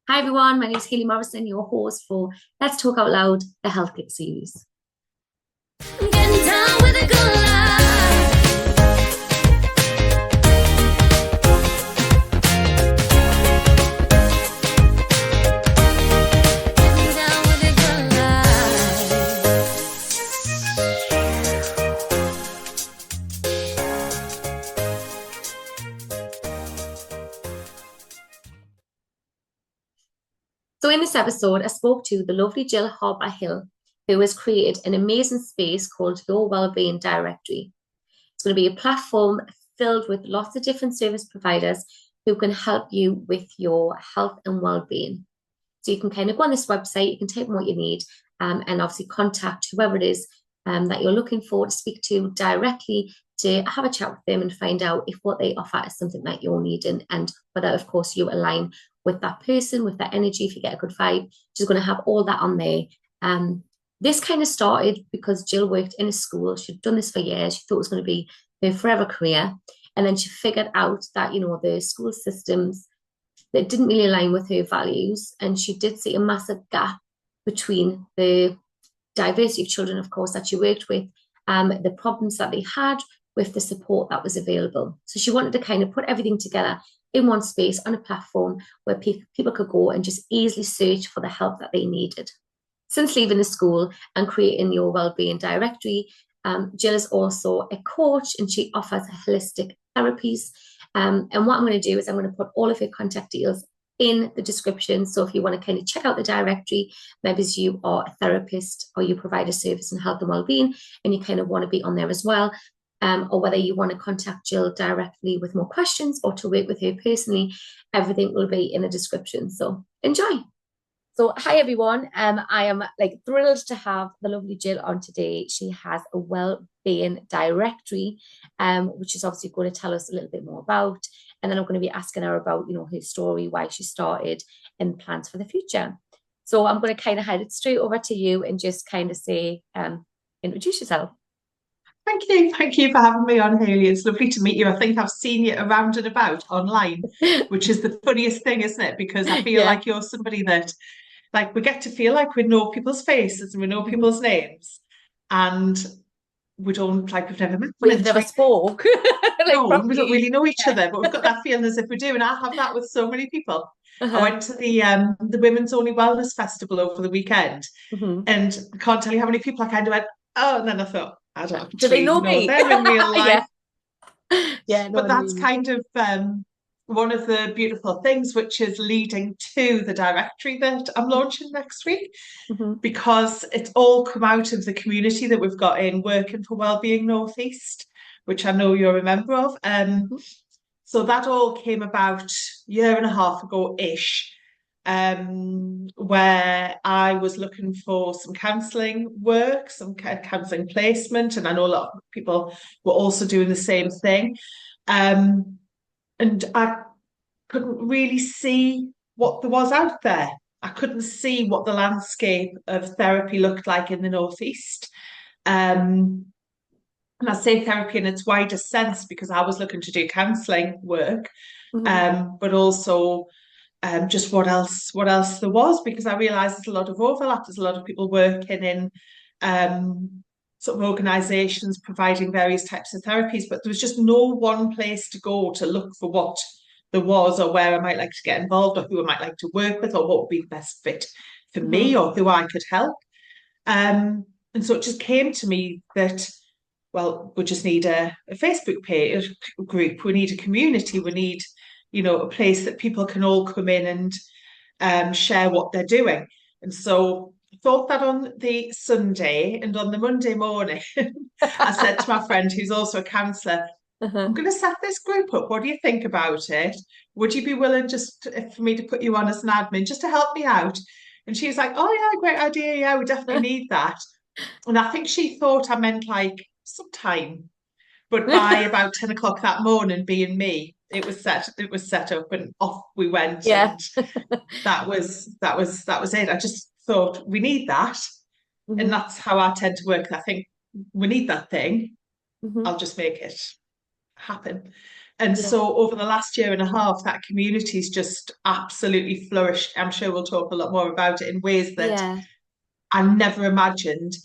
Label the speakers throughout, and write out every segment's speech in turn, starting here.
Speaker 1: Hi everyone, my name is Hayley Morrison, your host for Let's Talk Out Loud, the Health Kick series. I'm getting down with a good life. Getting down with a good So in this episode, I spoke to the lovely Jill Harper-Hill, who has created an amazing space called Your Wellbeing Directory. It's going to be a platform filled with lots of different service providers who can help you with your health and well-being. So you can kind of go on this website, you can type in what you need, and obviously contact whoever it is that you're looking for to speak to directly, to have a chat with them and find out if what they offer is something that you're needing, and whether, of course, you align with that person, with that energy. If you get a good vibe, she's going to have all that on there. This kind of started because Jill worked in a school. She'd done this for years. She thought it was going to be her forever career. And then she figured out that, the school systems that didn't really align with her values. And she did see a massive gap between the diversity of children, of course, that she worked with, the problems that they had with the support that was available. So she wanted to kind of put everything together in one space on a platform where people could go and just easily search for the help that they needed. Since leaving the school and creating Your Wellbeing Directory, Jill is also a coach and she offers holistic therapies. And what I'm going to do is I'm going to put all of her contact details in the description. So if you want to kind of check out the directory, maybe you are a therapist or you provide a service in health and wellbeing and you kind of want to be on there as well, or whether you want to contact Jill directly with more questions or to work with her personally, everything will be in the description. So enjoy. So hi everyone. I am thrilled to have the lovely Jill on today. She has a wellbeing directory, which is obviously going to tell us a little bit more about. And then I'm going to be asking her about, her story, why she started, and plans for the future. So I'm going to kind of hand it straight over to you and just kind of say, introduce yourself.
Speaker 2: Thank you. Thank you for having me on, Haley. It's lovely to meet you. I think I've seen you around and about online, which is the funniest thing, isn't it? Because I feel
Speaker 1: Yeah.
Speaker 2: like you're somebody that, we get to feel like we know people's faces and we know
Speaker 1: Mhm.
Speaker 2: people's names, and we don't, we've never met them
Speaker 1: But you've
Speaker 2: until
Speaker 1: never spoke like
Speaker 2: no, we don't
Speaker 1: properly.
Speaker 2: really know each
Speaker 1: Yeah.
Speaker 2: other, but we've got that feeling as if we do. And I have that with so many people. I
Speaker 1: Uh-huh.
Speaker 2: went to the Women's Only Wellness Festival over the weekend,
Speaker 1: Mhm.
Speaker 2: and I can't tell you how many people I kind of went, oh, and then I thought, I don't
Speaker 1: Do they
Speaker 2: actually
Speaker 1: know
Speaker 2: know
Speaker 1: me?
Speaker 2: them in real life.
Speaker 1: Yeah. Yeah, no,
Speaker 2: But
Speaker 1: I know what
Speaker 2: that's
Speaker 1: you mean.
Speaker 2: kind of one of the beautiful things, which is leading to the directory that I'm launching next week,
Speaker 1: Mhm.
Speaker 2: because it's all come out of the community that we've got in Working for Wellbeing Northeast, which I know you're a member of.
Speaker 1: Mhm.
Speaker 2: So that all came about a year and a half ago-ish, where I was looking for some counselling work, some counselling placement, and I know a lot of people were also doing the same thing. Um, and I couldn't really see what there was out there. I couldn't see what the landscape of therapy looked like in the Northeast. Um, and I say therapy in its widest sense because I was looking to do counselling work,
Speaker 1: Mhm.
Speaker 2: but also just what else there was, because I realised there's a lot of overlap. There's a lot of people working in sort of organisations providing various types of therapies, but there was just no one place to go to look for what there was, or where I might like to get involved, or who I might like to work with, or what would be the best fit for me,
Speaker 1: Mhm.
Speaker 2: or who I could help. And so it just came to me that, well, we just need a Facebook page, a group. We need a community. We need, a place that people can all come in and share what they're doing. And so I thought that on the Sunday, and on the Monday morning, I said to my friend, who's also a counsellor, I'm
Speaker 1: Uh-huh.
Speaker 2: going to set this group up. What do you think about it? Would you be willing for me to put you on as an admin just to help me out? And she was like, oh, yeah, great idea. Yeah, we definitely need that. And I think she thought I meant sometime. But by about 10 o'clock that morning, being me, it was set up and off we went.
Speaker 1: Yeah.
Speaker 2: And that was it. I just thought we need that. And
Speaker 1: Mhm.
Speaker 2: that's how I tend to work. I think we need that thing.
Speaker 1: Mhm.
Speaker 2: I'll just make it happen. And
Speaker 1: Yeah.
Speaker 2: so over the last year and a half, that community's just absolutely flourished. I'm sure we'll talk a lot more about it in ways that
Speaker 1: Yeah.
Speaker 2: I never imagined.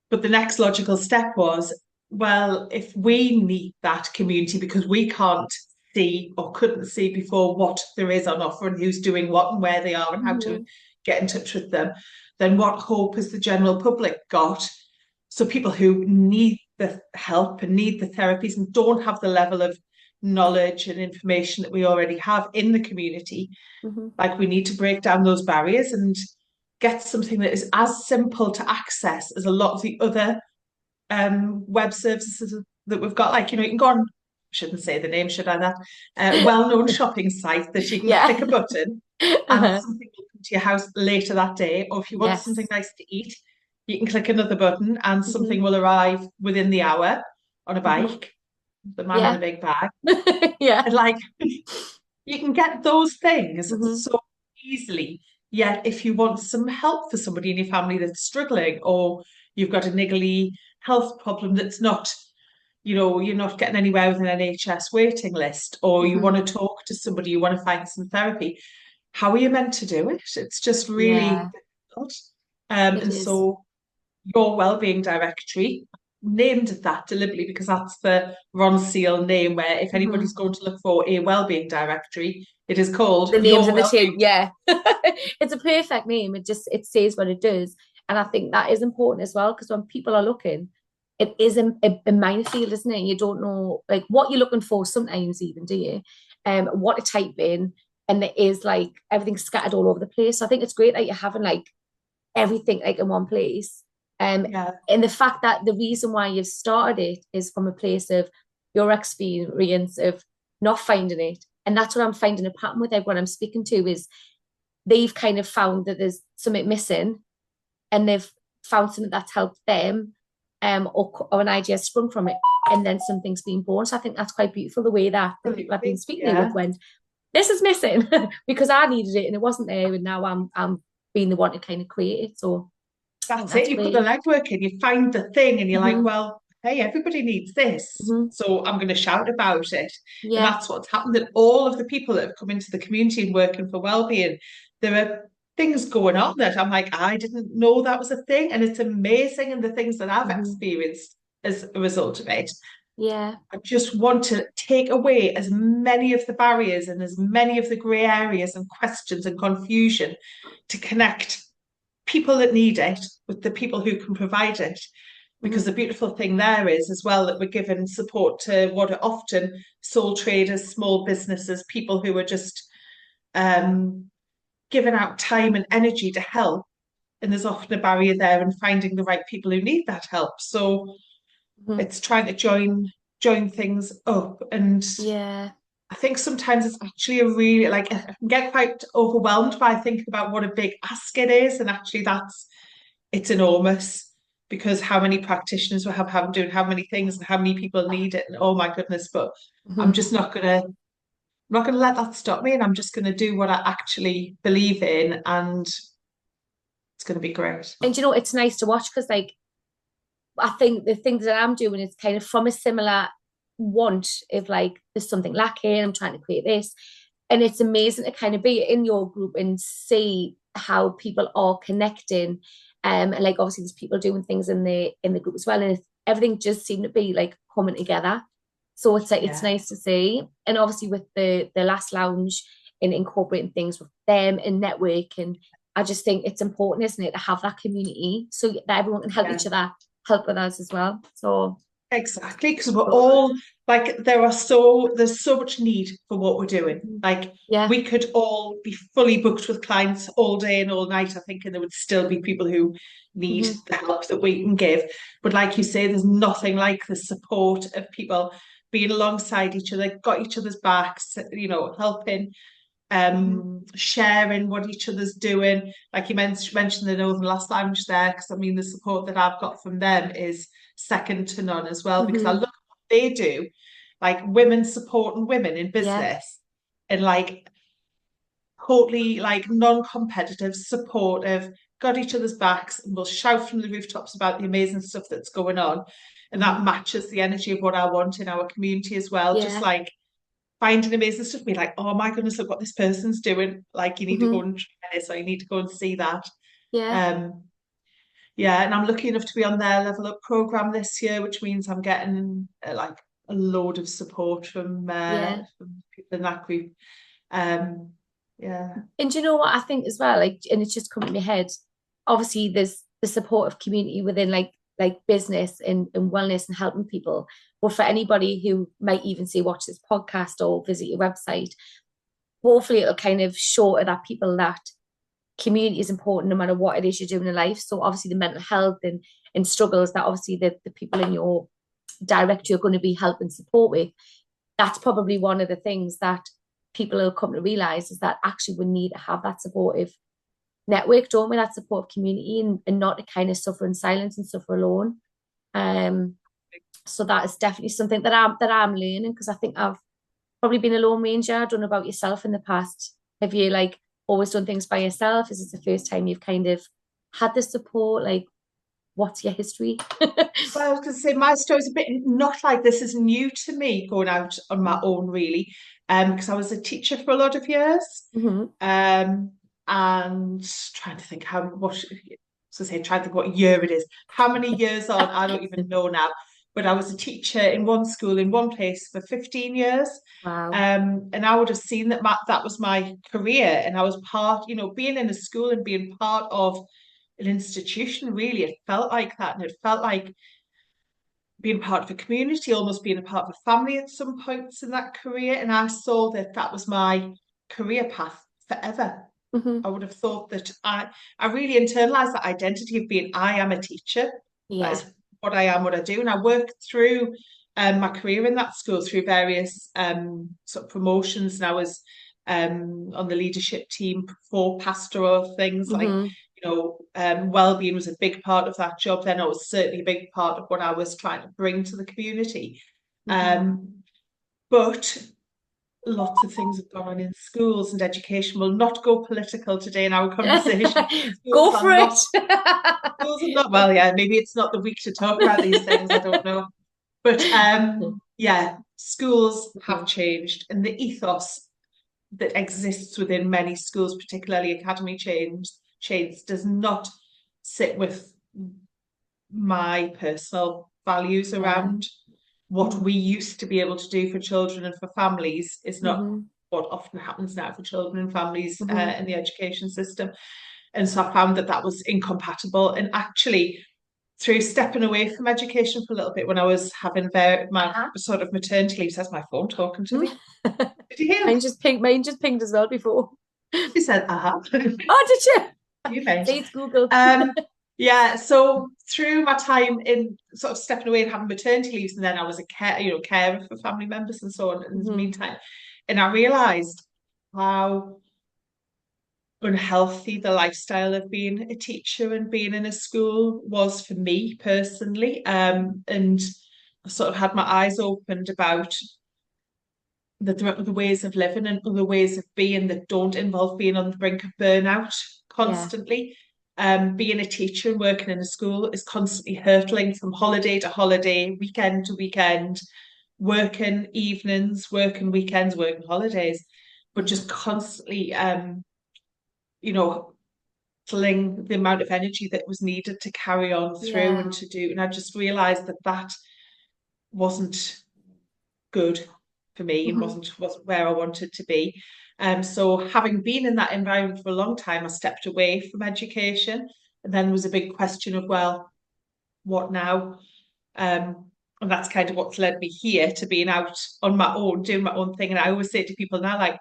Speaker 2: But the next logical step was, well, if we need that community because we can't see or couldn't see before what there is on offer and who's doing what and where they are and how to
Speaker 1: Hmm.
Speaker 2: get in touch with them, then what hope has the general public got? So people who need the help and need the therapies and don't have the level of knowledge and information that we already have in the community,
Speaker 1: Hmm.
Speaker 2: like we need to break down those barriers and get something that is as simple to access as a lot of the other web services that we've got. Like, you know, you can go on, shouldn't say the name, should I, that well-known shopping site that you can
Speaker 1: Yeah.
Speaker 2: click a button and
Speaker 1: Uh-huh.
Speaker 2: something will come to your house later that day. Or if you want something
Speaker 1: Yes.
Speaker 2: nice to eat, you can click another button and
Speaker 1: Hmm.
Speaker 2: something will arrive within the hour on a
Speaker 1: Hmm.
Speaker 2: bike, the man in a
Speaker 1: Yeah.
Speaker 2: big bag.
Speaker 1: Yeah.
Speaker 2: And like you can get those things
Speaker 1: Hmm.
Speaker 2: so easily. Yet, if you want some help for somebody in your family that's struggling, or you've got a niggly health problem that's not, you know, you're not getting anywhere with an NHS waiting list, or you
Speaker 1: Hmm.
Speaker 2: want to talk to somebody, you want to find some therapy, how are you meant to do it? It's just really
Speaker 1: Yeah,
Speaker 2: difficult.
Speaker 1: it
Speaker 2: And
Speaker 1: is.
Speaker 2: so your Wellbeing Directory named that deliberately because that's the Ron Seal name where if anybody's
Speaker 1: Hmm.
Speaker 2: going to look for a Wellbeing Directory, it is called
Speaker 1: The names
Speaker 2: Your
Speaker 1: of the
Speaker 2: Wellbeing.
Speaker 1: two, yeah. It's a perfect name. It says what it does. And I think that is important as well, because when people are looking, it is a minefield, isn't it? You don't know like what you're looking for sometimes even, do you? What to type in. And there is like everything scattered all over the place. So I think it's great that you're having like everything like in one place.
Speaker 2: Yeah,
Speaker 1: And the fact that the reason why you've started it is from a place of your experience of not finding it. And that's what I'm finding a pattern with everyone I'm speaking to is they've kind of found that there's something missing and they've found something that's helped them, or an idea sprung from it, and then something's been born. So I think that's quite beautiful the way that the people I've been
Speaker 2: absolutely.
Speaker 1: speaking to
Speaker 2: Yeah,
Speaker 1: with went, this is missing because I needed it and it wasn't there, and now I'm being the one to kind of create it. So I think
Speaker 2: that's it.
Speaker 1: that's
Speaker 2: You put the
Speaker 1: great.
Speaker 2: legwork in, you find the thing, and you're like,
Speaker 1: Hmm.
Speaker 2: well, hey, everybody needs this.
Speaker 1: Hmm.
Speaker 2: So I'm going to shout about it. And
Speaker 1: Yeah.
Speaker 2: that's what's happened. That all of the people that have come into the community and working for wellbeing, there are things going on that I'm like, I didn't know that was a thing. And it's amazing. And the things that I've
Speaker 1: Hmm.
Speaker 2: experienced as a result of it.
Speaker 1: Yeah.
Speaker 2: I just want to take away as many of the barriers and as many of the grey areas and questions and confusion to connect people that need it with the people who can provide it. Because
Speaker 1: Hmm.
Speaker 2: the beautiful thing there is as well that we're giving support to what are often sole traders, small businesses, people who are just um, giving out time and energy to help. And there's often a barrier there in finding the right people who need that help. So
Speaker 1: Hmm.
Speaker 2: it's trying to join things up. And
Speaker 1: Yeah.
Speaker 2: I think sometimes it's actually a really like I can get quite overwhelmed by thinking about what a big ask it is. And actually it's enormous because how many practitioners we have having doing how many things and how many people need it. And oh my goodness, but I'm
Speaker 1: Hmm.
Speaker 2: just not gonna let that stop me. And I'm just gonna do what I actually believe in and it's gonna be great.
Speaker 1: And you know, it's nice to watch because like I think the things that I'm doing is kind of from a similar want of like there's something lacking, I'm trying to create this. And it's amazing to kind of be in your group and see how people are connecting. And like obviously there's people doing things in the group as well. And everything just seemed to be like coming together. So it's like it's
Speaker 2: Yeah,
Speaker 1: nice to see. And obviously with the last lounge and incorporating things with them and network, and I just think it's important, isn't it, to have that community so that everyone can help
Speaker 2: yeah.
Speaker 1: each other, help with us as well. So
Speaker 2: Exactly, because we're all like there's so much need for what we're doing.
Speaker 1: mhm.
Speaker 2: Like
Speaker 1: Yeah.
Speaker 2: we could all be fully booked with clients all day and all night, I think, and there would still be people who need
Speaker 1: Hmm.
Speaker 2: the help that we can give. But like you say, there's nothing like the support of people being alongside each other, got each other's backs, you know, helping,
Speaker 1: Hmm.
Speaker 2: sharing what each other's doing. Like you mentioned the Northern Last Lounge there, because I mean the support that I've got from them is second to none as well. Because I
Speaker 1: Hmm.
Speaker 2: look at what they do, like women supporting women in
Speaker 1: Yeah.
Speaker 2: business, and like totally like non-competitive, supportive, got each other's backs, and will shout from the rooftops about the amazing stuff that's going on. And that
Speaker 1: Hmm.
Speaker 2: matches the energy of what I want in our community as well. Just
Speaker 1: Yeah.
Speaker 2: like finding amazing stuff, be like, oh my goodness, look what this person's doing. Like, you need to go
Speaker 1: Hmm.
Speaker 2: and try this, or you need to go and see that.
Speaker 1: Yeah,
Speaker 2: Um, yeah, and I'm lucky enough to be on their Level Up program this year, which means I'm getting like a load of support
Speaker 1: yeah.
Speaker 2: from people in that group. Um, yeah.
Speaker 1: And do you know what I think as well? Like, and it's just come to my head. Obviously, there's the support of community within like business and wellness and helping people. But for anybody who might even say watch this podcast or visit your website, hopefully it'll kind of show to that people that community is important no matter what it is you're doing in life. So obviously the mental health and struggles that obviously the people in your directory are going to be helping support with. That's probably one of the things that people will come to realize is that actually we need to have that supportive network, don't we? That supportive community and not to kind of suffer in silence and suffer alone. Um, so that is definitely something that I'm learning because I think I've probably been a lone ranger. I don't know about yourself in the past. Have you like always done things by yourself? Is this the first time you've kind of had the support? Like, what's your history?
Speaker 2: Well, I was going to say my story's a bit not like this is new to me going out on my own, really, because I was a teacher for a lot of years,
Speaker 1: Hmm.
Speaker 2: um, and trying to think how what so say trying to think what year it is. How many years on? I don't even know now. But I was a teacher in one school in one place for 15 years.
Speaker 1: Wow.
Speaker 2: And I would have seen that that was my career, and I was part, being in a school and being part of an institution. Really, it felt like that, and it felt like being part of a community, almost being a part of a family at some points in that career. And I saw that that was my career path forever.
Speaker 1: Hmm.
Speaker 2: I would have thought that I really internalized that identity of being I am a teacher. That
Speaker 1: Yeah.
Speaker 2: is what I am, what I do. And I worked through my career in that school through various sort of promotions. And I was on the leadership team for pastoral things like,
Speaker 1: Hmm.
Speaker 2: well-being was a big part of that job. Then it was certainly a big part of what I was trying to bring to the community.
Speaker 1: Hmm.
Speaker 2: Um, but lots of things have gone on in schools and education. Will not go political today in our conversation.
Speaker 1: Go
Speaker 2: Schools
Speaker 1: for
Speaker 2: are
Speaker 1: it.
Speaker 2: not, schools are not, well, yeah, maybe it's not the week to talk about these things, I don't know. But yeah, schools have
Speaker 1: Mhm.
Speaker 2: changed, and the ethos that exists within many schools, particularly academy chains, does not sit with my personal values
Speaker 1: Yeah.
Speaker 2: around what we used to be able to do for children and for families is not
Speaker 1: Hmm.
Speaker 2: what often happens now for children and families
Speaker 1: Hmm.
Speaker 2: in the education system. And so I found that that was incompatible. And actually, through stepping away from education for a little bit when I was having my
Speaker 1: Uh-huh.
Speaker 2: sort of maternity leave, says my phone talking to
Speaker 1: Mm.
Speaker 2: me. Did you hear?
Speaker 1: Mine just pinged as well before.
Speaker 2: She said, uh-huh.
Speaker 1: Oh, did you?
Speaker 2: You mentioned.
Speaker 1: See, it's Google.
Speaker 2: Um, yeah, so through my time in sort of stepping away and having maternity leaves, and then I was a carer for family members and so on in the
Speaker 1: Hmm.
Speaker 2: meantime, and I realised how unhealthy the lifestyle of being a teacher and being in a school was for me personally. And I sort of had my eyes opened about the ways of living and other ways of being that don't involve being on the brink of burnout
Speaker 1: Yeah.
Speaker 2: constantly. Being a teacher and working in a school is constantly hurtling from holiday to holiday, weekend to weekend, working evenings, working weekends, working holidays, but
Speaker 1: Hmm.
Speaker 2: just constantly, you know, filling the amount of energy that was needed to carry on through
Speaker 1: Yeah.
Speaker 2: and to do. And I just realized that that wasn't good for me and
Speaker 1: Hmm.
Speaker 2: wasn't where I wanted to be. So having been in that environment for a long time, I stepped away from education, and then was a big question of, well, what now? And that's kind of what's led me here to being out on my own, doing my own thing. And I always say to people now, like,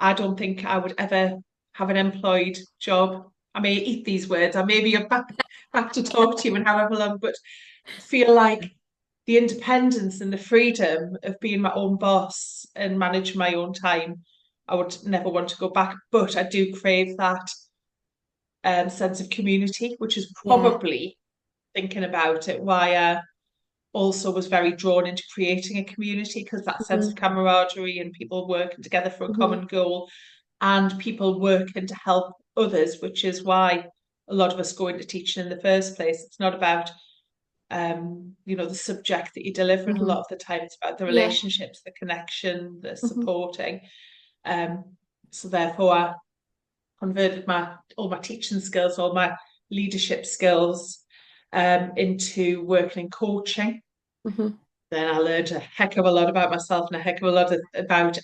Speaker 2: I don't think I would ever have an employed job. I may eat these words, I may be back to talk to you in however long, but feel like the independence and the freedom of being my own boss and manage my own time, I would never want to go back. But I do crave that sense of community, which is
Speaker 1: Yeah.
Speaker 2: probably thinking about it why I also was very drawn into creating a community, because that sense of
Speaker 1: Hmm.
Speaker 2: camaraderie and people working together for a
Speaker 1: Hmm.
Speaker 2: common goal and people working to help others, which is why a lot of us go into teaching in the first place. It's not about the subject that you deliver, and a lot
Speaker 1: Hmm.
Speaker 2: of the time it's about the
Speaker 1: Yeah.
Speaker 2: relationships, the connection, the
Speaker 1: Hmm.
Speaker 2: supporting. Um, so therefore I converted all my teaching skills, all my leadership skills into working in coaching.
Speaker 1: Hmm.
Speaker 2: Then I learned a heck of a lot about myself and a heck of a lot about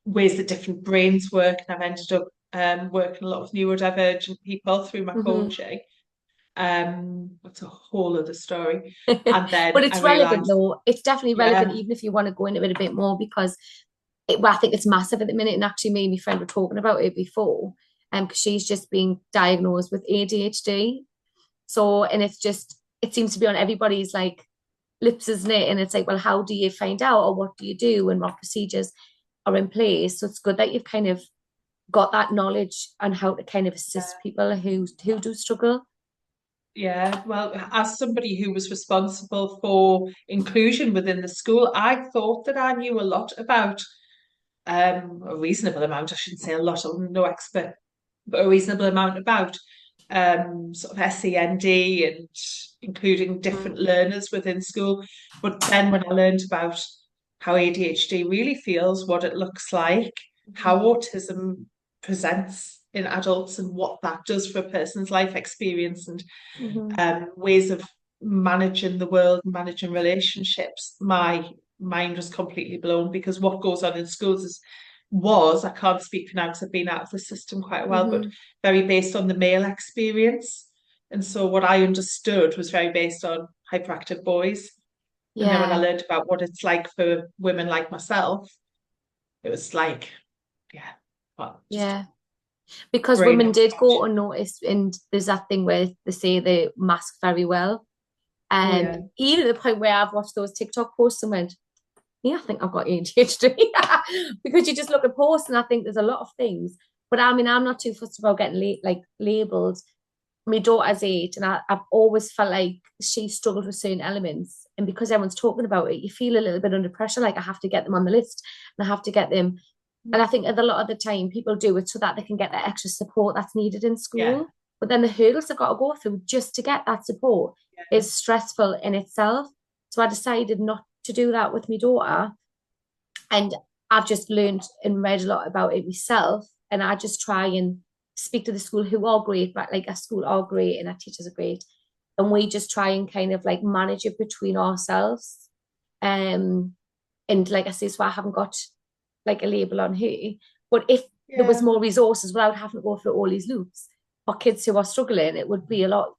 Speaker 2: ways that different brains work. And I've ended up working a lot with neurodivergent people through my
Speaker 1: Hmm.
Speaker 2: coaching. That's a whole other story. And
Speaker 1: But
Speaker 2: then I
Speaker 1: it's relevant
Speaker 2: realized,
Speaker 1: though. It's definitely relevant,
Speaker 2: yeah,
Speaker 1: even if you want to go into it a bit more, because I think it's massive at the minute. And actually, me and my friend were talking about it before, because she's just been diagnosed with ADHD. So, and it seems to be on everybody's like lips, isn't it? And it's like, well, how do you find out, or what do you do, and what procedures are in place? So it's good that you've kind of got that knowledge on how to kind of assist people who do struggle.
Speaker 2: yeah. Well, as somebody who was responsible for inclusion within the school, I thought that I knew a lot about a reasonable amount. I shouldn't say a lot, I'm no expert, but a reasonable amount about sort of SEND and including different
Speaker 1: Mm.
Speaker 2: learners within school. But then when I learned about how ADHD really feels, what it looks like, how
Speaker 1: Mhm.
Speaker 2: autism presents in adults, and what that does for a person's life experience, and
Speaker 1: Mhm.
Speaker 2: ways of managing the world, managing relationships, my mind was completely blown, because what goes on in schools I can't speak for now because I've been out of the system quite a while, but
Speaker 1: Mhm.
Speaker 2: very based on the male experience. And so what I understood was very based on hyperactive boys. And then when I
Speaker 1: Yeah,
Speaker 2: learned about what it's like for women like myself, it was like, yeah, well, just
Speaker 1: yeah. Because
Speaker 2: brain
Speaker 1: women did go
Speaker 2: expansion.
Speaker 1: unnoticed, and there's that thing where they say they mask very well.
Speaker 2: Oh yeah,
Speaker 1: Even at the point where I've watched those TikTok posts and went, yeah, I think I've got ADHD. Because you just look at posts and I think there's a lot of things. But I mean, I'm not too fussed about getting labeled. My daughter's 8, and I've always felt like she struggled with certain elements. And because everyone's talking about it, you feel a little bit under pressure, like I have to get them on the list and I have to get them. And I think a lot of the time people do it so that they can get that extra support that's needed in
Speaker 2: yeah,
Speaker 1: school. But then the hurdles they've got to go through just to get that support
Speaker 2: yeah,
Speaker 1: is stressful in itself. So I decided not to do that with my daughter. And I've just learned and read a lot about it myself. And I just try and speak to the school, who are great, but like our school are great and our teachers are great. And we just try and kind of like manage it between ourselves. Um, and like I say, so I haven't got like a label on her. But if there was
Speaker 2: yeah,
Speaker 1: more resources without having to go through all these loops for kids who are struggling, it would be a lot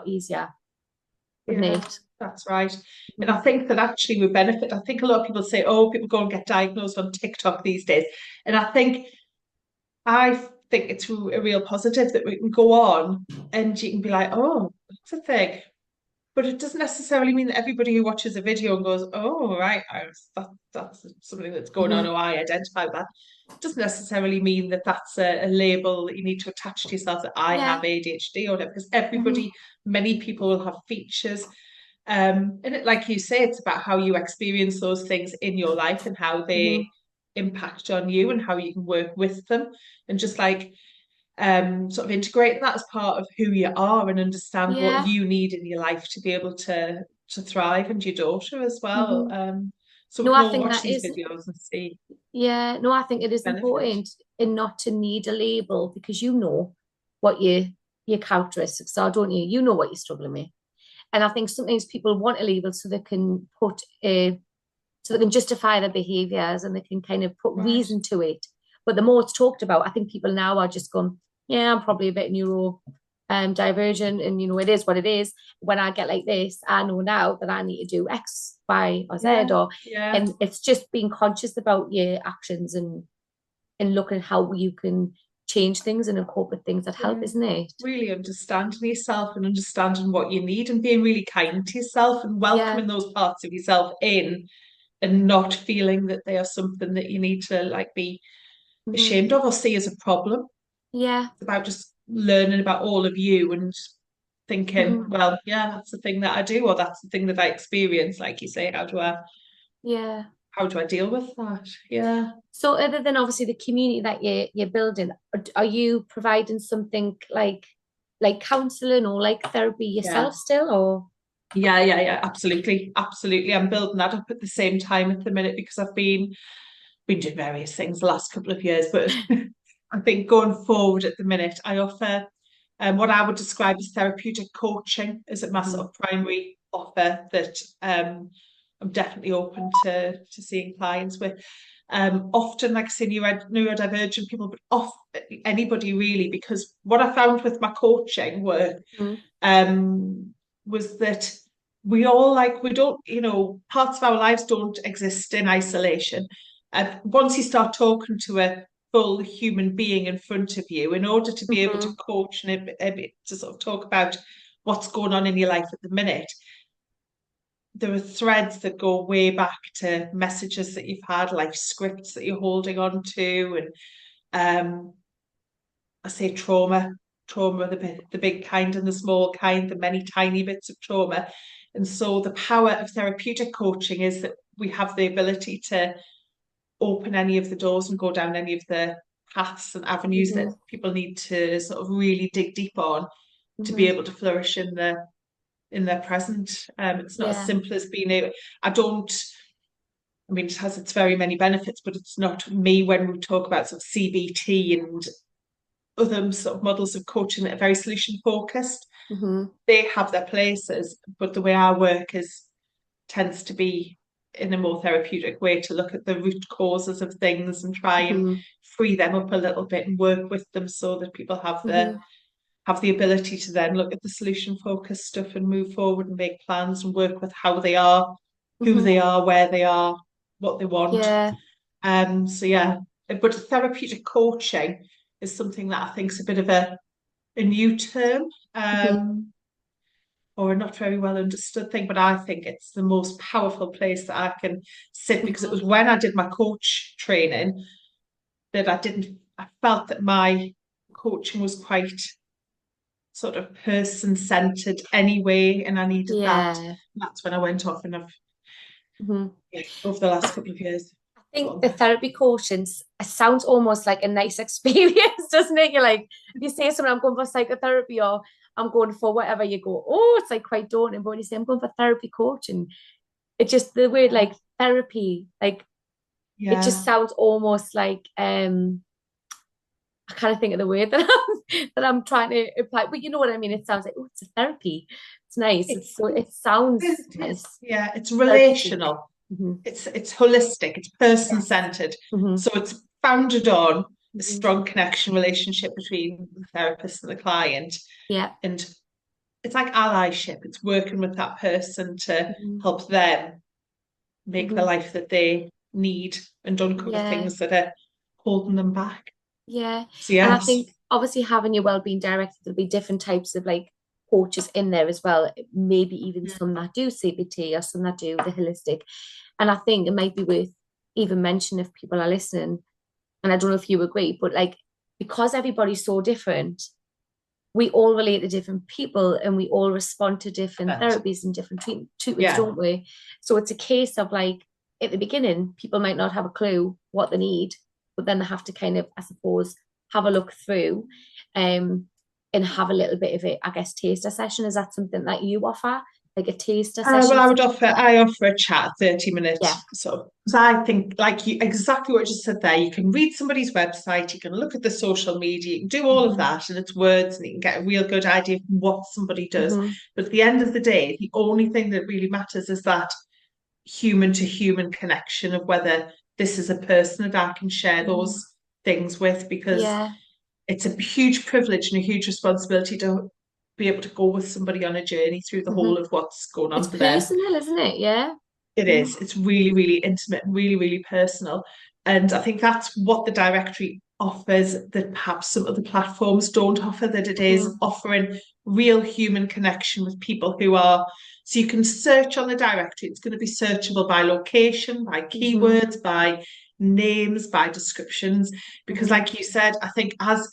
Speaker 1: easier, wouldn't
Speaker 2: yeah,
Speaker 1: it?
Speaker 2: that's right. And I
Speaker 1: Mm-hmm.
Speaker 2: think that actually we benefit. I think a lot of people say, oh, people go and get diagnosed on TikTok these days. And I think it's a real positive that we can go on and you can be like, oh, that's a thing. But it doesn't necessarily mean that everybody who watches a video and goes, oh, right, that's something that's going on,
Speaker 1: Mm-hmm.
Speaker 2: or I identify with that. It doesn't necessarily mean that that's a label that you need to attach to yourself, that I have
Speaker 1: Yeah.
Speaker 2: ADHD or whatever, because
Speaker 1: Mm-hmm.
Speaker 2: many people will have features. And like you say, it's about how you experience those things in your life and how they
Speaker 1: Mm-hmm.
Speaker 2: impact on you and how you can work with them. And just like sort of integrating that as part of who you are, and understand what
Speaker 1: Yeah.
Speaker 2: you need in your life to be able to thrive, and your daughter as well.
Speaker 1: Mm-hmm.
Speaker 2: So we
Speaker 1: No,
Speaker 2: can
Speaker 1: I
Speaker 2: all
Speaker 1: think
Speaker 2: watch
Speaker 1: that
Speaker 2: these
Speaker 1: is,
Speaker 2: videos and see
Speaker 1: yeah, no, I think it is
Speaker 2: benefit.
Speaker 1: important and not to need a label, because you know what your characteristics are, don't you? You know what you're struggling with. And I think sometimes people want a label so they can so they can justify their behaviors and they can kind of put
Speaker 2: Right.
Speaker 1: reason to it. But the more it's talked about, I think people now are just going, yeah, I'm probably a bit neuro divergent, and it is what it is. When I get like this, I know now that I need to do X, Y, or Z,
Speaker 2: Yeah.
Speaker 1: or
Speaker 2: Yeah.
Speaker 1: and it's just being conscious about your actions and looking at how you can change things and cope with things that help,
Speaker 2: Yeah.
Speaker 1: isn't it?
Speaker 2: Really understanding yourself and understanding what you need, and being really kind to yourself and
Speaker 1: Yeah.
Speaker 2: welcoming those parts of yourself in, and not feeling that they are something that you need to like be
Speaker 1: Hmm.
Speaker 2: ashamed of or see as a problem.
Speaker 1: Yeah.
Speaker 2: It's about just learning about all of you and thinking,
Speaker 1: Hmm.
Speaker 2: well, yeah, that's the thing that I do, or that's the thing that I experience. Like you say,
Speaker 1: Yeah.
Speaker 2: how do I deal with that? Yeah.
Speaker 1: So other than obviously the community that you're building, are you providing something like counseling or like therapy
Speaker 2: Yeah.
Speaker 1: yourself still, or?
Speaker 2: Yeah, absolutely. Absolutely. I'm building that up at the same time at the minute because I've been doing various things the last couple of years, but I think going forward at the minute, I offer what I would describe as therapeutic coaching as my sort
Speaker 1: Mhm.
Speaker 2: of primary offer that I'm definitely open to seeing clients with. Often, like I say, neurodivergent people, but off anybody really, because what I found with my coaching work
Speaker 1: Mhm.
Speaker 2: um, was that we all we don't, parts of our lives don't exist in isolation. And once you start talking to a full human being in front of you, in order to be able to
Speaker 1: Mhm.
Speaker 2: coach and to sort of talk about what's going on in your life at the minute, there are threads that go way back to messages that you've had, life scripts that you're holding on to, and I say trauma, the big kind and the small kind, the many tiny bits of trauma. And so the power of therapeutic coaching is that we have the ability to open any of the doors and go down any of the paths and avenues that
Speaker 1: Mhm.
Speaker 2: people need to sort of really dig deep on to be
Speaker 1: Mhm.
Speaker 2: able to flourish in their present. It's not as
Speaker 1: Yeah.
Speaker 2: simple as being able. I mean, it has its very many benefits, but it's not me when we talk about sort of CBT and other sort of models of coaching that are very solution focused.
Speaker 1: Mhm.
Speaker 2: They have their places, but the way I work is tends to be in a more therapeutic way to look at the root causes of things and try and
Speaker 1: Mhm.
Speaker 2: free them up a little bit and work with them so that people
Speaker 1: Mhm.
Speaker 2: have the ability to then look at the solution focused stuff and move forward and make plans and work with how they are, who
Speaker 1: Mhm.
Speaker 2: they are, where they are, what they want.
Speaker 1: Yeah.
Speaker 2: So yeah, but therapeutic coaching is something that I think is a bit of a new term,
Speaker 1: Mhm.
Speaker 2: or a not very well understood thing, but I think it's the most powerful place that I can sit because it
Speaker 1: Mhm.
Speaker 2: was when I did my coach training that I felt that my coaching was quite sort of person centered anyway, and I needed that.
Speaker 1: Yeah.
Speaker 2: That's when I went off and I've,
Speaker 1: Mhm.
Speaker 2: yeah, over the last couple of years,
Speaker 1: I think
Speaker 2: gone
Speaker 1: the
Speaker 2: back.
Speaker 1: therapy coaching sounds almost like a nice experience, doesn't it? You're like, you say something, I'm going for psychotherapy or I'm going for whatever, you go, oh, it's like quite daunting. But when you say I'm going for therapy coaching, it just the word like therapy, like it just
Speaker 2: Yeah.
Speaker 1: sounds almost like I kind of think of the word that I'm trying to apply, but you know what I mean. It sounds like oh, it's a therapy. It's nice.
Speaker 2: It,
Speaker 1: It's so it sounds
Speaker 2: it is.
Speaker 1: nice.
Speaker 2: Yeah, it's
Speaker 1: Therapeutic.
Speaker 2: relational.
Speaker 1: Hmm.
Speaker 2: It's holistic, it's person
Speaker 1: Yes.
Speaker 2: centered.
Speaker 1: Hmm.
Speaker 2: So it's founded on a
Speaker 1: Hmm.
Speaker 2: strong connection relationship between the therapist and the client.
Speaker 1: Yeah.
Speaker 2: And it's like allyship, it's working with that person to
Speaker 1: Hmm.
Speaker 2: help them make the
Speaker 1: Hmm.
Speaker 2: life that they need and uncover
Speaker 1: Yeah.
Speaker 2: things that are holding them back.
Speaker 1: Yeah.
Speaker 2: So
Speaker 1: And I
Speaker 2: yes,
Speaker 1: think obviously having your wellbeing director, there'll be different types of like coaches in there as well. Maybe even some that do CBT or some that do the holistic. And I think it might be worth even mentioning if people are listening. And I don't know if you agree, but like because everybody's so different, we all relate to different people and we all respond to different
Speaker 2: but
Speaker 1: therapies and different treatments,
Speaker 2: yeah,
Speaker 1: don't we? So it's a case of like at the beginning, people might not have a clue what they need, but then they have to kind of, I suppose, have a look through and have a little bit of it, I guess, taster session. Is that something that you offer? Like a taster
Speaker 2: Well,
Speaker 1: session?
Speaker 2: I offer a chat, 30
Speaker 1: Yeah.
Speaker 2: minutes. So, because I think, like you, exactly what you just said there, you can read somebody's website, you can look at the social media, you can do all of
Speaker 1: Hmm.
Speaker 2: that, and it's words, and you can get a real good idea of what somebody does.
Speaker 1: Hmm.
Speaker 2: But at the end of the day, the only thing that really matters is that human to human connection of whether this is a person that I can share
Speaker 1: Hmm.
Speaker 2: those things with, because
Speaker 1: Yeah.
Speaker 2: it's a huge privilege and a huge responsibility to be able to go with somebody on a journey through the
Speaker 1: Hmm.
Speaker 2: whole of what's going
Speaker 1: It's
Speaker 2: on for them.
Speaker 1: personal, isn't it? Yeah.
Speaker 2: It
Speaker 1: Hmm.
Speaker 2: is. It's really, really intimate and really, really personal. And I think that's what the directory offers that perhaps some other platforms don't offer, that it is
Speaker 1: Hmm.
Speaker 2: offering real human connection with people who are. So you can search on the directory. It's going to be searchable by location, by
Speaker 1: Hmm.
Speaker 2: keywords, by names, by descriptions. Because,
Speaker 1: Hmm.
Speaker 2: like you said, I think as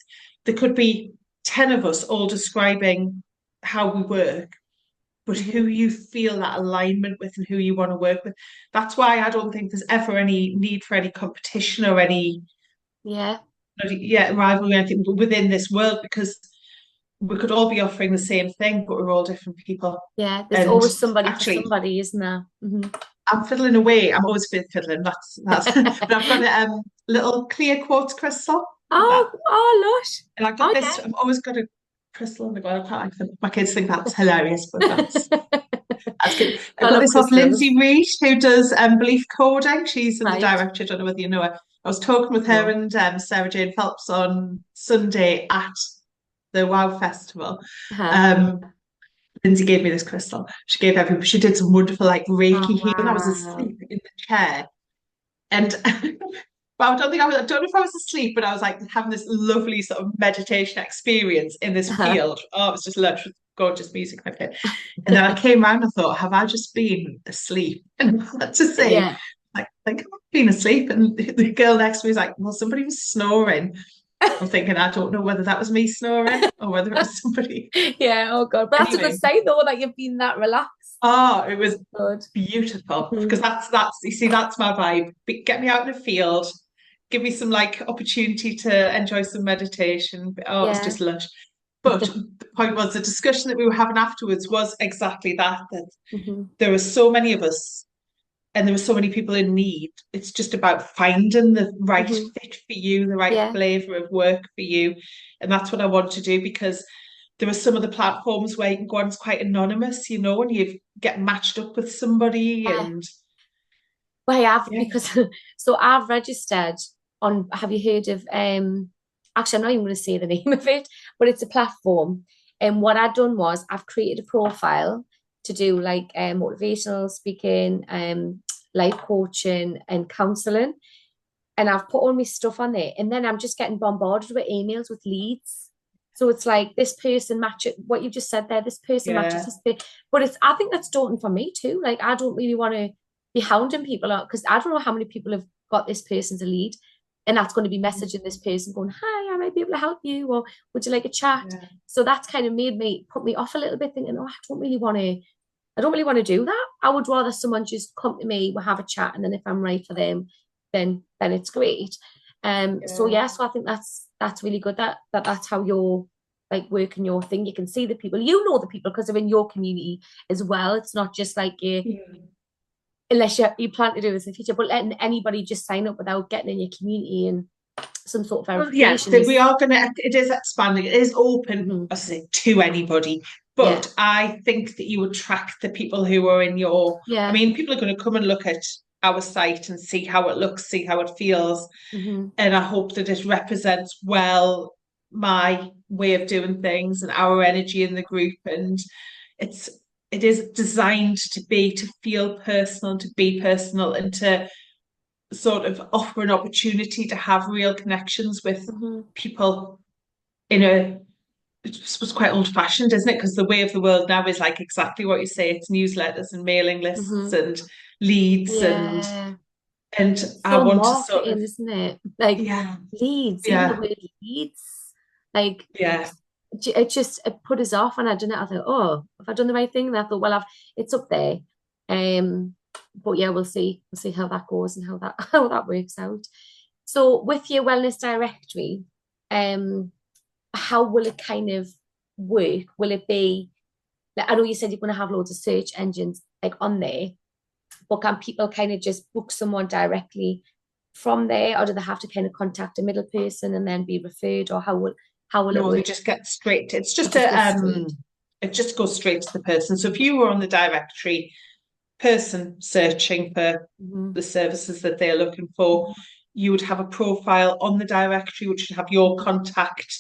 Speaker 2: there could be 10 of us all describing how we work, but who
Speaker 1: Hmm.
Speaker 2: you feel that alignment with and who you want to work with. That's why I don't think there's ever any need for any competition or any
Speaker 1: Yeah.
Speaker 2: rivalry or anything within this world, because we could all be offering the same thing, but we're all different people.
Speaker 1: Yeah, there's
Speaker 2: And
Speaker 1: always somebody for
Speaker 2: actually,
Speaker 1: somebody, isn't there?
Speaker 2: I'm fiddling away. I'm always fiddling. That's. But I've got a little clear quartz crystal that,
Speaker 1: Oh, oh, lush.
Speaker 2: and I've got
Speaker 1: Oh,
Speaker 2: this.
Speaker 1: yeah.
Speaker 2: I've always got a crystal on the ground. I quite like them. My kids think that's hilarious, but that's good. I
Speaker 1: I
Speaker 2: got
Speaker 1: love
Speaker 2: this off
Speaker 1: crystals.
Speaker 2: Lindsay Reed, who does belief coding. She's in the
Speaker 1: Right.
Speaker 2: directory. I don't know whether you know her. I was talking with her
Speaker 1: No.
Speaker 2: and Sarah Jane Phelps on Sunday at the Wow Festival.
Speaker 1: Uh-huh.
Speaker 2: Um, Lindsay gave me this crystal. She gave everybody. She did some wonderful like
Speaker 1: Oh,
Speaker 2: Reiki healing. I was
Speaker 1: wow.
Speaker 2: asleep in the chair, and well, I don't think I don't know if I was asleep, but I was like having this lovely sort of meditation experience in this
Speaker 1: Uh-huh.
Speaker 2: field. Oh, it was just lush, with gorgeous music and everything. And then I came round and thought, have I just been asleep? And I had to say,
Speaker 1: Yeah.
Speaker 2: like, I think I've been asleep. And the girl next to me was like, well, somebody was snoring. I'm thinking, I don't know whether that was me snoring or whether it was somebody.
Speaker 1: Yeah, oh God. But that's a good
Speaker 2: Anyway,
Speaker 1: sign though that you've been that relaxed.
Speaker 2: oh, it was
Speaker 1: Good.
Speaker 2: beautiful
Speaker 1: Mhm.
Speaker 2: because that's you see that's my vibe. Get me out in the field, give me some like opportunity to enjoy some meditation. Oh, it was
Speaker 1: Yeah.
Speaker 2: just lush. But the point was the discussion that we were having afterwards was exactly that, that
Speaker 1: Mhm.
Speaker 2: there were so many of us and there were so many people in need. It's just about finding the right
Speaker 1: Mhm.
Speaker 2: fit for you, the right
Speaker 1: Yeah.
Speaker 2: flavour of work for you. And that's what I want to do because there are some of the platforms where you can go on, it's quite anonymous, and you get matched up with somebody
Speaker 1: Yeah.
Speaker 2: and
Speaker 1: Well, I have
Speaker 2: yeah,
Speaker 1: because so I've registered on, have you heard of actually I'm not even going to say the name of it, but it's a platform. And what I've done was I've created a profile to do like motivational speaking, life coaching and counseling. And I've put all my stuff on there. And then I'm just getting bombarded with emails with leads. So it's like this person matches what you just said there, this person matches
Speaker 2: yeah,
Speaker 1: this. But it's I think that's daunting for me too. Like I don't really want to be hounding people out because I don't know how many people have got this person as a lead. And that's going to be messaging this person going, hi, I might be able to help you, or would you like a chat?
Speaker 2: yeah,
Speaker 1: So that's kind of put me off a little bit, thinking, oh, I don't really want to do that. I would rather someone just come to me, we'll have a chat, and then if I'm right for them, then it's great. So
Speaker 2: yeah.
Speaker 1: yeah, so I think that's really good that's how you're like working your thing. You can see the people, the people because they're in your community as well. It's not just like
Speaker 2: Yeah.
Speaker 1: unless you plan to do this in the future, but letting anybody just sign up without getting in your community and some sort of
Speaker 2: Well, yeah,
Speaker 1: verification
Speaker 2: that we
Speaker 1: is
Speaker 2: are it is expanding, it is open,
Speaker 1: mhm,
Speaker 2: I say, to anybody.
Speaker 1: yeah,
Speaker 2: But I think that you attract the people who are in I
Speaker 1: yeah,
Speaker 2: mean, people are going to come and look at our site and see how it looks, see how it feels.
Speaker 1: hmm
Speaker 2: And I hope that it represents well my way of doing things and our energy in the group. And it's it is designed to feel personal, to be personal, and to sort of offer an opportunity to have real connections with
Speaker 1: hmm
Speaker 2: people in a it's quite old fashioned, isn't it? Because the way of the world now is like exactly what you say. It's newsletters and mailing lists
Speaker 1: hmm
Speaker 2: and leads
Speaker 1: yeah.
Speaker 2: and I
Speaker 1: So
Speaker 2: want to sort of
Speaker 1: marketing, isn't it? Like
Speaker 2: yeah,
Speaker 1: leads, even the
Speaker 2: yeah,
Speaker 1: word leads, like
Speaker 2: yeah.
Speaker 1: it put us off. And I done it. I thought, oh, have I done the right thing? And I thought, well, it's up there. But yeah, we'll see. We'll see how that goes and how that how that works out. So with your wellness directory, um, how will it kind of work? Will it be like I know you said you're going to have loads of search engines like on there, but can people kind of just book someone directly from there, or do they have to kind of contact a middle person and then be referred, or how will it
Speaker 2: No, they
Speaker 1: work?
Speaker 2: just get straight. It's
Speaker 1: It
Speaker 2: just
Speaker 1: just goes straight.
Speaker 2: it just goes straight to the person. So if you were on the directory, person searching for
Speaker 1: Hmm
Speaker 2: the services that they're looking for,
Speaker 1: hmm
Speaker 2: you would have a profile on the directory which would have your contact.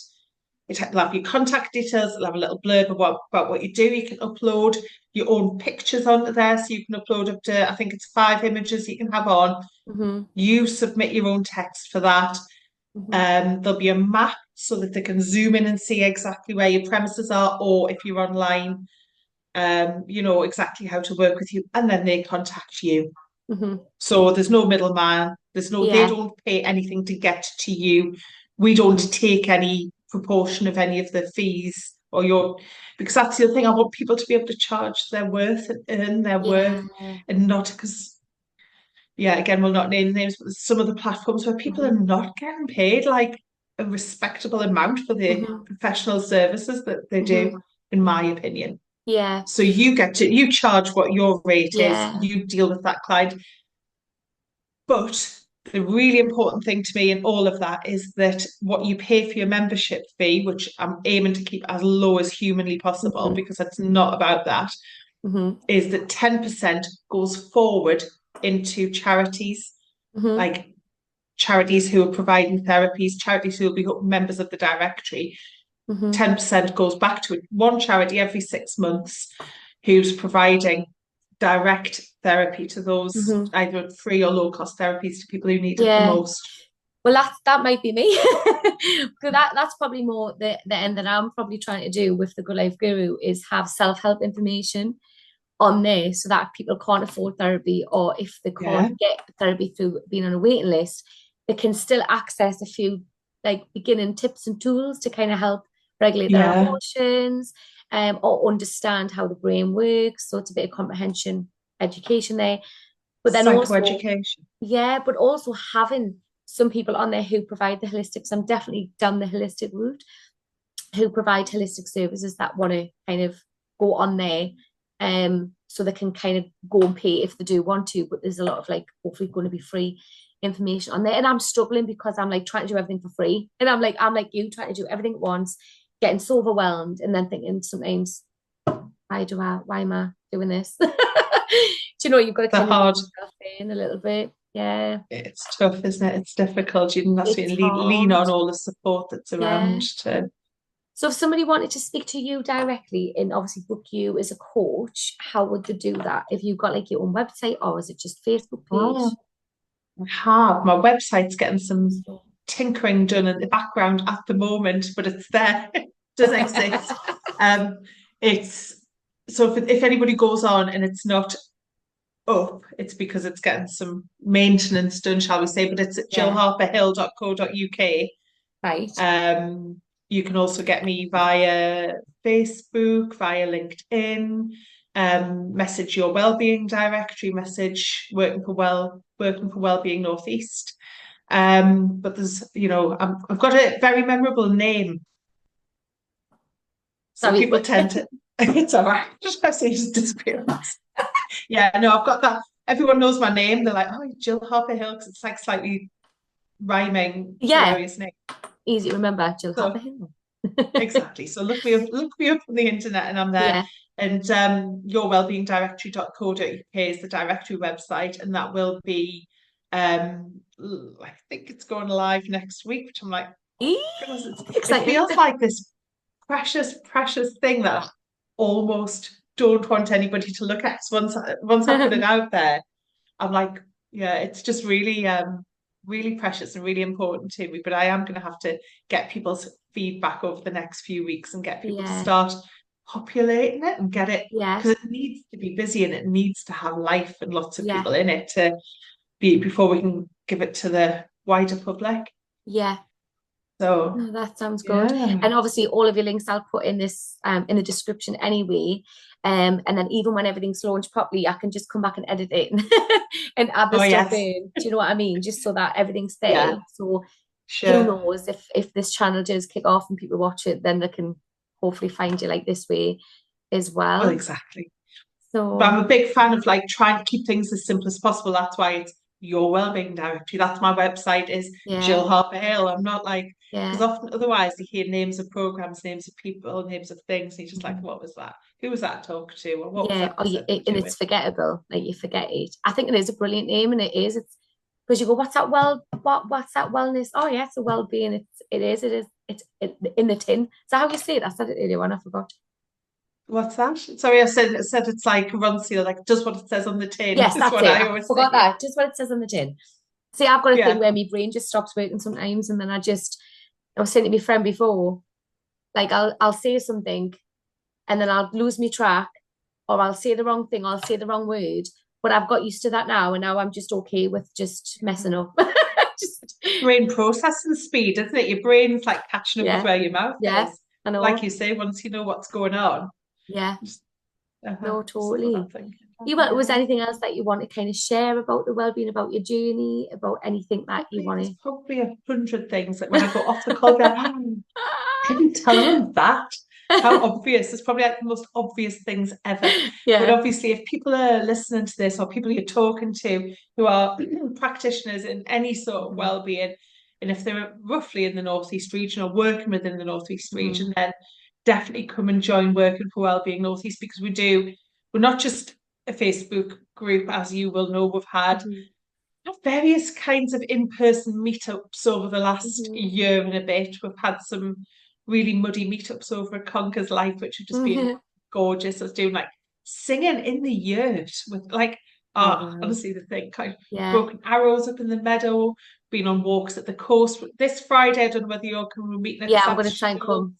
Speaker 2: It'll have your contact details. It'll have a little blurb about what you do. You can upload your own pictures onto there, so you can upload up to I think it's 5 images you can have on.
Speaker 1: hmm
Speaker 2: You submit your own text for that.
Speaker 1: hmm
Speaker 2: There'll be a map so that they can zoom in and see exactly where your premises are, or if you're online, you know exactly how to work with you, and then they contact you.
Speaker 1: hmm
Speaker 2: So there's no middleman. They
Speaker 1: Yeah.
Speaker 2: don't pay anything to get to you. We
Speaker 1: hmm
Speaker 2: don't take any proportion of any of the fees or because that's the other thing. I want people to be able to charge their worth and earn their worth
Speaker 1: Yeah.
Speaker 2: and not because, yeah, again, we'll not name names, but there's some of the platforms where people are
Speaker 1: hmm
Speaker 2: not getting paid like a respectable amount for the
Speaker 1: Hmm.
Speaker 2: professional services that they do,
Speaker 1: Hmm.
Speaker 2: in my opinion.
Speaker 1: Yeah.
Speaker 2: So you charge what your rate is,
Speaker 1: Yeah.
Speaker 2: you deal with that client. But the really important thing to me in all of that is that what you pay for your membership fee, which I'm aiming to keep as low as humanly possible
Speaker 1: Hmm.
Speaker 2: because it's not about that,
Speaker 1: Hmm.
Speaker 2: is that 10% goes forward into charities,
Speaker 1: Hmm.
Speaker 2: like charities who are providing therapies, charities who will be members of the directory.
Speaker 1: Hmm.
Speaker 2: 10% goes back to one charity every 6 months who's providing direct therapy to those,
Speaker 1: Hmm.
Speaker 2: either free or low cost therapies to people who need it the
Speaker 1: Yeah.
Speaker 2: most.
Speaker 1: Well, that might be me. Because that's probably more the end that I'm probably trying to do with the Good Life Guru is have self-help information on there so that people can't afford therapy, or if they
Speaker 2: Yeah,
Speaker 1: can't get therapy through being on a waiting list, they can still access a few like beginning tips and tools to kind of help regulate their
Speaker 2: yeah.
Speaker 1: emotions, or understand how the brain works. So it's a bit of comprehension education there. But then also,
Speaker 2: Psychoeducation.
Speaker 1: yeah, but also having some people on there who provide the holistic. So I'm definitely down the holistic route, who provide holistic services that want to kind of go on there. So they can kind of go and pay if they do want to, but there's a lot of like hopefully going to be free information on there. And I'm struggling because I'm like trying to do everything for free. And I'm like you trying to do everything at once, getting so overwhelmed and then thinking sometimes, why am I doing this? Do you know, you've got to
Speaker 2: The
Speaker 1: kind of
Speaker 2: hard,
Speaker 1: yourself in a little bit. Yeah.
Speaker 2: it's tough, isn't it? It's difficult. You have to
Speaker 1: It's
Speaker 2: lean
Speaker 1: hard.
Speaker 2: on all the support that's
Speaker 1: Yeah.
Speaker 2: around to.
Speaker 1: So if somebody wanted to speak to you directly and obviously book you as a coach, how would they do that? If you've got like your own website, or is it just Facebook page?
Speaker 2: Oh, I have. My website's getting some
Speaker 1: So-
Speaker 2: tinkering done in the background at the moment, but it's there. It does exist. Um, it's so if anybody goes on and it's not up, it's because it's getting some maintenance done, shall we say? But it's at
Speaker 1: Yeah,
Speaker 2: jillharperhill.co.uk.
Speaker 1: right.
Speaker 2: Um, you can also get me via Facebook, via LinkedIn, message Your Wellbeing directory, message working for Wellbeing Northeast. But there's, I've got a very memorable name, so
Speaker 1: Sorry.
Speaker 2: people tend to. It's all right. Just I say just disappearance. Yeah, no, I've got that. Everyone knows my name. They're like, "Oh, Jill Harper Hill," because it's like slightly rhyming,
Speaker 1: Yeah,
Speaker 2: hilarious name.
Speaker 1: easy to remember. Jill
Speaker 2: So
Speaker 1: Hopper.
Speaker 2: exactly. So look me up on the internet, and I'm there.
Speaker 1: Yeah.
Speaker 2: And yourwellbeingdirectory.co.uk is the directory website, and that will be. I think it's going live next week, which I'm like, oh
Speaker 1: Eee,
Speaker 2: goodness, it
Speaker 1: exciting.
Speaker 2: feels like this precious, precious thing that I almost don't want anybody to look at. So once I put it out there, I'm like, yeah, it's just really, really precious and really important to me. But I am going to have to get people's feedback over the next few weeks and get people to
Speaker 1: Yeah,
Speaker 2: start populating it and get it
Speaker 1: yeah,
Speaker 2: because it needs to be busy and it needs to have life and lots of
Speaker 1: yeah,
Speaker 2: people in it to be before we can give it to the wider public.
Speaker 1: yeah.
Speaker 2: So
Speaker 1: No, that sounds good.
Speaker 2: yeah.
Speaker 1: And obviously all of your links I'll put in this in the description anyway. And then even when everything's launched properly, I can just come back and edit it and add the
Speaker 2: Oh
Speaker 1: stuff
Speaker 2: yes.
Speaker 1: in. Do you know what I mean? Just so that everything's there.
Speaker 2: Yeah,
Speaker 1: So who
Speaker 2: sure.
Speaker 1: knows if this channel does kick off and people watch it, then they can hopefully find you like this way as
Speaker 2: Well,
Speaker 1: well.
Speaker 2: exactly. But
Speaker 1: So
Speaker 2: I'm a big fan of like trying to keep things as simple as possible. That's why it's Your Wellbeing Directory. That's my website is
Speaker 1: yeah,
Speaker 2: Jill Harper Hill. I'm not like because
Speaker 1: yeah,
Speaker 2: often otherwise you hear names of programs, names of people, names of things, and you're just like,
Speaker 1: mhm,
Speaker 2: what was that? Who was that talk to? Or what was
Speaker 1: yeah.
Speaker 2: that
Speaker 1: Oh,
Speaker 2: person
Speaker 1: and
Speaker 2: doing?
Speaker 1: it's forgettable. Like you forget it. I think it is a brilliant name, and it is. It's because you go, what's that? What's that wellness? Oh yeah, it's a well-being. It's in the tin. So how you say it? I said it earlier on. I forgot.
Speaker 2: What's that? Sorry, I said it's like run seal, like just what it says on the tin
Speaker 1: Yes,
Speaker 2: is
Speaker 1: that's
Speaker 2: what
Speaker 1: it.
Speaker 2: I
Speaker 1: I
Speaker 2: always
Speaker 1: forgot
Speaker 2: say.
Speaker 1: that. Just what it says on the tin. See, I've got a thing
Speaker 2: Yeah.
Speaker 1: where my brain just stops working sometimes, and then I was saying to my friend before, like I'll say something, and then I'll lose my track, or I'll say the wrong thing, or I'll say the wrong word. But I've got used to that now, and now I'm just okay with just messing up. Just
Speaker 2: Brain processing speed, isn't it? Your brain's like catching up with
Speaker 1: yeah,
Speaker 2: where your mouth
Speaker 1: yeah,
Speaker 2: is.
Speaker 1: I
Speaker 2: Like
Speaker 1: know.
Speaker 2: you say, once you know what's going on,
Speaker 1: Yeah,
Speaker 2: just
Speaker 1: no,
Speaker 2: stop
Speaker 1: totally.
Speaker 2: that thing.
Speaker 1: Was
Speaker 2: Yeah.
Speaker 1: there anything else that you want to kind of share about the well-being, about your journey, about anything that you
Speaker 2: Probably
Speaker 1: want
Speaker 2: there's
Speaker 1: to?
Speaker 2: probably 100 things that when I go off the call, go, can you tell them that? How obvious. It's probably like the most obvious things ever. But
Speaker 1: Yeah.
Speaker 2: obviously, if people are listening to this or people you're talking to who are practitioners in any sort of
Speaker 1: Mhm.
Speaker 2: well-being, and if they're roughly in the Northeast region or working within the Northeast
Speaker 1: Mhm.
Speaker 2: region, then definitely come and join Working for Wellbeing Northeast, because we're not just a Facebook group, as you will know, we've had
Speaker 1: Mhm.
Speaker 2: various kinds of in-person meetups over the last
Speaker 1: Mhm.
Speaker 2: year and a bit. We've had some really muddy meetups over at Conker's Life, which have just been
Speaker 1: Mhm.
Speaker 2: gorgeous. I was doing like singing in the yurt with like,
Speaker 1: Oh wow.
Speaker 2: honestly, the thing, kind of
Speaker 1: Yeah.
Speaker 2: broken arrows up in the meadow, been on walks at the coast. This Friday, I don't know whether you're coming, we're meeting at
Speaker 1: Yeah, I'm gonna try and
Speaker 2: Sapshill.
Speaker 1: come.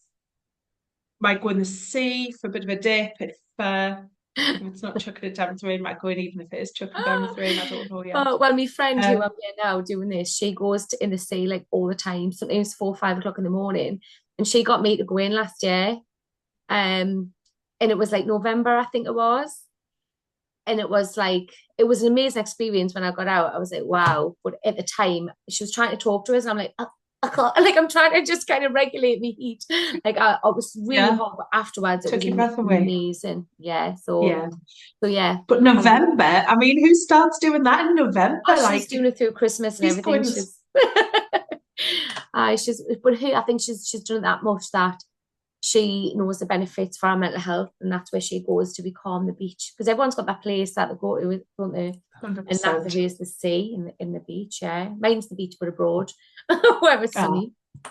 Speaker 2: Might go in the sea for a bit of a dip if it's not chucking it down with rain, might go in even if it is chucking down with rain. I don't know yet.
Speaker 1: Oh, well, my friend who I'm
Speaker 2: Um,
Speaker 1: here now doing this, she goes in the sea like all the time, sometimes 4 or 5 o'clock in the morning. And she got me to go in last year. Um, and it was like November, I think it was. And it was an amazing experience when I got out. I was like, wow. But at the time, she was trying to talk to us, and I'm like, I can't, like, I'm trying to just kind of regulate my heat. Like, I was really
Speaker 2: yeah,
Speaker 1: hot, but afterwards, it was
Speaker 2: took your breath away.
Speaker 1: amazing. Yeah. So,
Speaker 2: Yeah.
Speaker 1: so yeah.
Speaker 2: But
Speaker 1: I'm
Speaker 2: November, I mean, who starts doing that in November?
Speaker 1: Oh, she's
Speaker 2: Like,
Speaker 1: doing it through Christmas and
Speaker 2: he's
Speaker 1: everything.
Speaker 2: going,
Speaker 1: She's, but who I think she's done it that much that she knows the benefits for our mental health, and that's where she goes to be calm the beach because everyone's got that place that they go to, don't they? And that for
Speaker 2: 100%.
Speaker 1: her is the sea in the beach. Yeah, mine's the beach but abroad, where it's
Speaker 2: Oh,
Speaker 1: sunny. It's a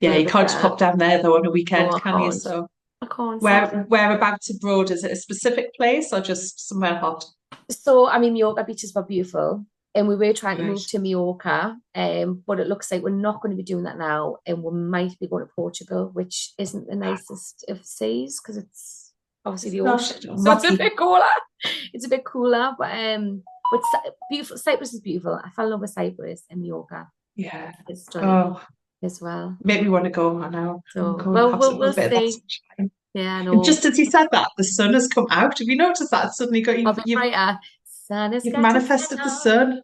Speaker 2: yeah,
Speaker 1: little
Speaker 2: you
Speaker 1: bit
Speaker 2: can't just
Speaker 1: better.
Speaker 2: pop down there though on a
Speaker 1: No,
Speaker 2: weekend,
Speaker 1: I
Speaker 2: can you?
Speaker 1: can't.
Speaker 2: So,
Speaker 1: I can't, sadly.
Speaker 2: whereabouts abroad? Is it a specific place or just somewhere hot?
Speaker 1: So, I mean, Mallorca beaches were beautiful, and we were trying to
Speaker 2: Right.
Speaker 1: move to Mallorca, but it looks like we're not going to be doing that now, and we might be going to Portugal, which isn't the nicest of seas because it's obviously
Speaker 2: It's
Speaker 1: the
Speaker 2: not
Speaker 1: ocean, so it's a
Speaker 2: rocky.
Speaker 1: bit cooler. It's a bit cooler, but beautiful. Cyprus is beautiful. I fell in love with Cyprus and Mallorca.
Speaker 2: Yeah.
Speaker 1: It's stunning
Speaker 2: Oh,
Speaker 1: as well.
Speaker 2: make me want to go now and
Speaker 1: So,
Speaker 2: go and
Speaker 1: well,
Speaker 2: have a
Speaker 1: we'll
Speaker 2: little bit of that
Speaker 1: see.
Speaker 2: sunshine.
Speaker 1: Yeah, I
Speaker 2: And
Speaker 1: know.
Speaker 2: just as you said that, the sun has come out. Have you noticed that? Suddenly got
Speaker 1: I'll be brighter. Sun has
Speaker 2: you've
Speaker 1: got to
Speaker 2: manifested the
Speaker 1: set.
Speaker 2: sun.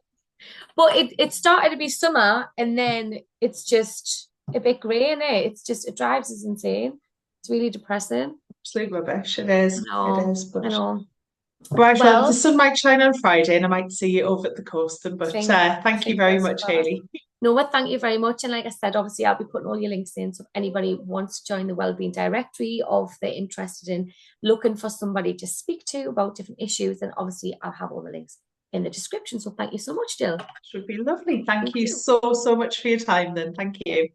Speaker 1: But it started to be summer and then it's just a bit grey in it. It's just it drives us insane. It's really depressing.
Speaker 2: Absolute rubbish. It is. It
Speaker 1: No,
Speaker 2: is.
Speaker 1: I
Speaker 2: But
Speaker 1: know.
Speaker 2: right, well, the
Speaker 1: Well,
Speaker 2: sun might shine on Friday and I might see you over at the coast. But thank you very
Speaker 1: fingers
Speaker 2: much,
Speaker 1: crossed.
Speaker 2: Hayley.
Speaker 1: No, well, thank you very much. And like I said, obviously I'll be putting all your links in. So if anybody wants to join the wellbeing directory or if they're interested in looking for somebody to speak to about different issues, then obviously I'll have all the links in the description. So thank you so much, Jill.
Speaker 2: Should be lovely. Thank
Speaker 1: Thank
Speaker 2: you
Speaker 1: you.
Speaker 2: so, so much for your time then. Thank you.